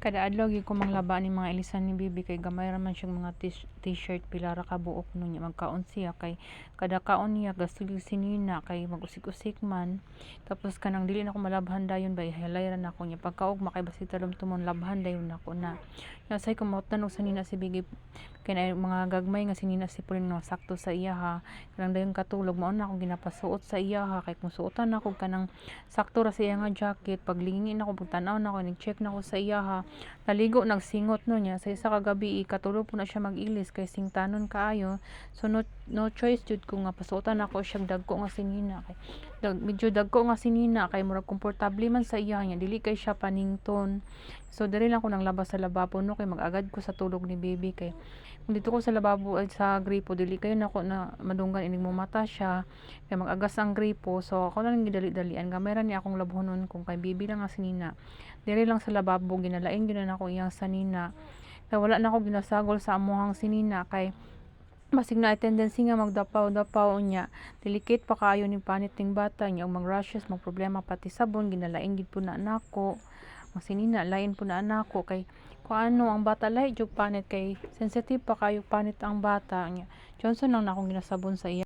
Kada adlaw gyud ko manglaba ni mga ilisan ni bibi kay gamay ra man siyang mga t-shirt pila ra ka buok no niya magkaon siya kay kada kaon niya gastulig sinina kay mag-usik-usik man. Tapos kanang dili na ko malabhan dayon ba ihalay ra nako niya pagkaugma kay basi talom-tumon labhan dayon nako na. Nasay ko mautan og sanina si bibi kay na mga gagmay nga sinina si pulin nga sakto sa iya ha. Kanang dayon katulog mao na akong ginapasuot sa iya ha kay kung suotan ako kanang sakto ra sa iya nga jacket paglingi na ko pagtan-aw na ko ni-check na ko sa iya ha. Naligo nagsingot no niya sa isa ka gabi katulog po na siya mag-ilis kay singtanon kaayo. So no choice jud ko nga pasuotan ako siyang dagko nga sinina kay medyo dagko nga sinina kay murag komportable man sa iya nya dili kay siya panington. So diri lang ko nang labas sa lababo no kay mag-agad ko sa tulog ni baby kay kung dito ko sa lababo ay sa gripo dili kayo nako na madunggan ining mo mata siya kay mag-agas ang gripo. So ako lang gidali-dalian gamay ra ni akong labhonon kung kay baby lang nga sinina diri lang sa lababo ginalain gyud na ako iyang sanina kay wala na ako ginasagol sa amuhang sinina kay basig na tendency nga magdapaw-dapaw niya delicate pa kaayo ning panit ning bata niya mag rashes mag problema pati sabon ginalain gid po na nako ang sinina lain po na nako kay kuano ang bata lahi jud panit kay sensitive pa kayo panit ang bata niya Johnson lang na akong ginasabon sa iya.